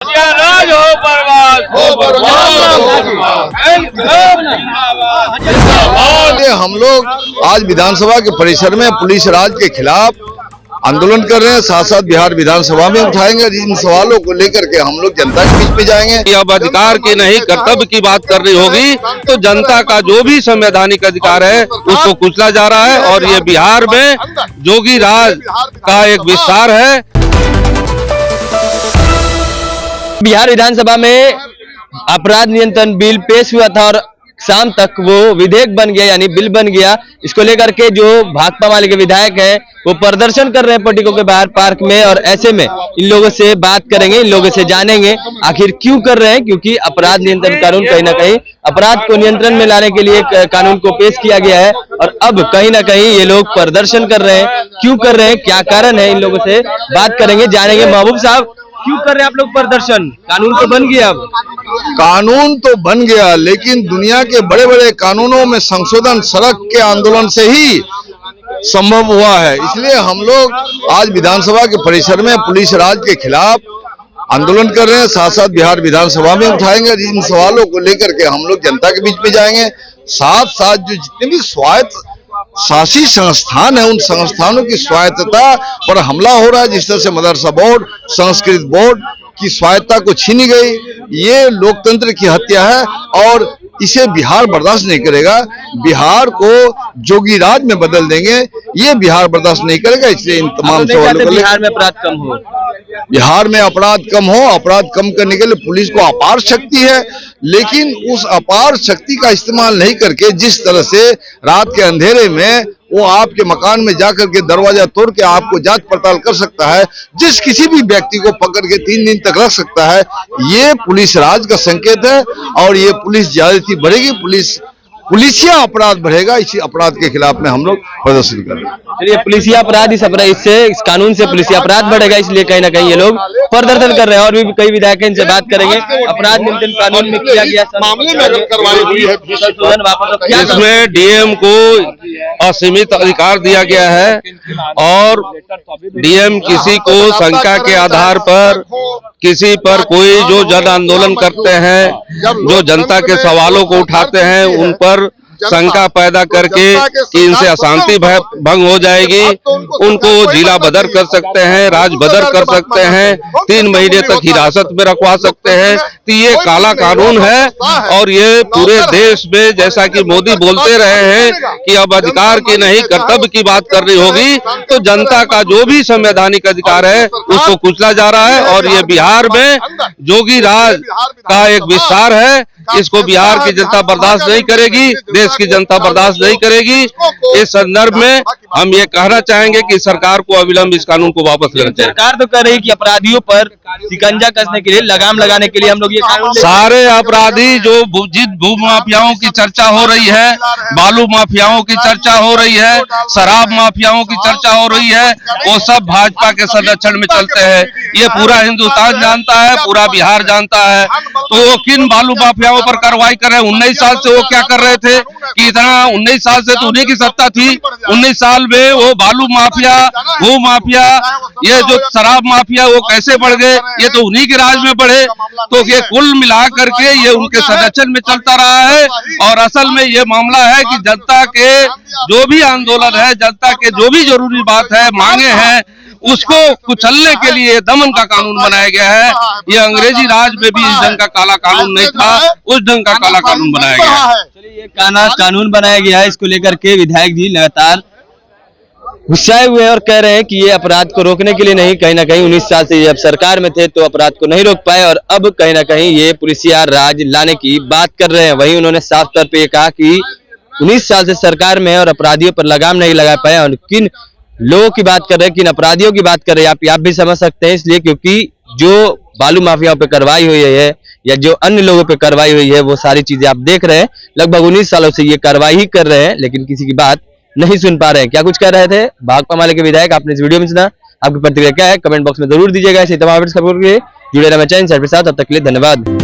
राज हो बर्बाद हम लोग आज विधानसभा के परिसर में पुलिस राज के खिलाफ आंदोलन कर रहे हैं। साथ साथ बिहार विधानसभा में उठाएंगे। इन सवालों को लेकर के हम लोग जनता के बीच में जाएंगे। अब अधिकार की नहीं कर्तव्य की बात करनी होगी तो जनता का जो भी संवैधानिक अधिकार है उसको कुचला जा रहा है और ये बिहार में जोगी राज का एक विस्तार है। बिहार विधानसभा में अपराध नियंत्रण बिल पेश हुआ था और शाम तक वो विधेयक बन गया, यानी बिल बन गया। इसको लेकर के जो भाकपा वाले के विधायक हैं वो प्रदर्शन कर रहे हैं पटिको के बाहर पार्क में, और ऐसे में इन लोगों से बात करेंगे, इन लोगों से जानेंगे आखिर क्यों कर रहे हैं। क्योंकि अपराध नियंत्रण कानून कहीं ना कहीं अपराध को नियंत्रण में लाने के लिए कानून को पेश किया गया है, और अब कहीं ना कहीं ये लोग प्रदर्शन कर रहे हैं। क्यों कर रहे हैं, क्या कारण है, इन लोगों से बात करेंगे, जानेंगे। महबूब साहब, क्यों कर रहे हैं आप लोग प्रदर्शन? कानून तो बन गया। अब कानून तो बन गया, लेकिन दुनिया के बड़े बड़े कानूनों में संशोधन सड़क के आंदोलन से ही संभव हुआ है। इसलिए हम लोग आज विधानसभा के परिसर में पुलिस राज के खिलाफ आंदोलन कर रहे हैं। साथ साथ बिहार विधानसभा में उठाएंगे। इन सवालों को लेकर के हम लोग जनता के बीच में जाएंगे। साथ साथ जो जितने भी स्वायत्त शासी संस्थान है उन संस्थानों की स्वायत्तता पर हमला हो रहा है। जिस तरह से मदरसा बोर्ड, संस्कृत बोर्ड की स्वायत्तता को छीनी गई, ये लोकतंत्र की हत्या है और इसे बिहार बर्दाश्त नहीं करेगा। बिहार को जोगी राज में बदल देंगे, ये बिहार बर्दाश्त नहीं करेगा। इसलिए इन तमाम सवालों को बिहार में अपराध कम हो, बिहार में अपराध कम हो, अपराध कम करने के लिए पुलिस को अपार शक्ति है, लेकिन उस अपार शक्ति का इस्तेमाल नहीं करके जिस तरह से रात के अंधेरे में वो आपके मकान में जाकर के दरवाजा तोड़ के आपको जांच पड़ताल कर सकता है, जिस किसी भी व्यक्ति को पकड़ के 3 दिन तक रख सकता है, ये पुलिस राज का संकेत है। और ये पुलिस ज्यादती बढ़ेगी, पुलिसिया अपराध बढ़ेगा। इसी अपराध के खिलाफ में हम लोग प्रदर्शन कर रहे हैं। चलिए, पुलिसिया अपराध इस कानून से पुलिसिया अपराध बढ़ेगा, इसलिए कहीं ना कहीं ये लोग प्रदर्शन कर रहे हैं। और भी कई विधायक इनसे बात करेंगे। अपराध नियंत्रण कानून में किया गया मामले में अगर कार्रवाई हुई है, इसमें डीएम को असीमित अधिकार दिया गया है और डीएम किसी को शंका के आधार पर किसी पर कोई जो जन आंदोलन करते हैं, जो जनता के सवालों को उठाते हैं, उन पर शंका पैदा करके कि इनसे अशांति भंग हो जाएगी, उनको जिला बदर कर सकते हैं, राज बदर कर सकते हैं, 3 महीने तक हिरासत में रखवा सकते हैं। तो ये काला कानून है और ये पूरे देश में, जैसा कि मोदी बोलते रहे हैं कि अब अधिकार की नहीं कर्तव्य की बात करनी होगी, तो जनता का जो भी संवैधानिक अधिकार है उसको कुचला जा रहा है। और ये बिहार में जोगी राज का एक विस्तार है। इसको बिहार की जनता बर्दाश्त नहीं करेगी, देश की जनता बर्दाश्त नहीं करेगी। इस संदर्भ में हम ये कहना चाहेंगे कि सरकार को अविलंब इस कानून को वापस लेना चाहिए। सरकार तो कह रही है कि अपराधियों पर शिकंजा कसने के लिए, लगाम लगाने के लिए हम लोग ये कानून सारे अपराधी जो जिन भू माफियाओं की चर्चा हो रही है, बालू माफियाओं की चर्चा हो रही है, शराब माफियाओं की चर्चा हो रही है, वो सब भाजपा के संरक्षण में चलते हैं। ये पूरा हिंदुस्तान जानता है, पूरा बिहार जानता है। तो वो किन बालू माफियाओं पर कार्रवाई कर रहे हैं? 19 साल से वो क्या कर रहे थे कि इतना 19 साल से तो उन्हीं की सत्ता थी। 19 साल में वो बालू माफिया, भू माफिया, ये जो शराब माफिया, वो कैसे बढ़ गए? ये तो उन्हीं के राज में बढ़े। तो ये कुल मिला करके ये उनके संरक्षण में चलता रहा है। और असल में ये मामला है कि जनता के जो भी आंदोलन है, जनता के जो भी जरूरी बात है, मांगे हैं, उसको कुचलने के लिए दमन का कानून बनाया गया है। ये अंग्रेजी राज में भी इस ढंग का काला कानून नहीं था, उस ढंग का काला कानून बनाया गया है। चलिए, ये कानून बनाया गया है, इसको लेकर के विधायक जी लगातार गुस्साए हुए हैं और कह रहे हैं कि ये अपराध को रोकने के लिए नहीं, कहीं ना कहीं 19 साल से जब सरकार में थे तो अपराध को नहीं रोक पाए, और अब कहीं ना कहीं ये पुलिसिया राज लाने की बात कर रहे हैं। वहीं उन्होंने साफ तौर पे ये कहा कि 19 साल से सरकार में है और अपराधियों पर लगाम नहीं लगा पाए। और किन लोगों की बात कर रहे हैं, किन अपराधियों की बात कर रहे हैं, आप भी समझ सकते हैं। इसलिए क्योंकि जो बालू माफियाओं पे कार्रवाई हुई है या जो अन्य लोगों पे कार्रवाई हुई है, वो सारी चीजें आप देख रहे हैं। लगभग 19 सालों से ये कार्रवाई ही कर रहे हैं, लेकिन किसी की बात नहीं सुन पा रहे हैं। क्या कुछ कह रहे थे भाकपा माले के विधायक, आपने इस वीडियो में सुना। आपकी प्रतिक्रिया क्या है, कमेंट बॉक्स में जरूर दीजिएगा। ऐसे तमाम खबरों के लिए जुड़े रहना चाहिए चैनल के साथ। तब तक के लिए धन्यवाद।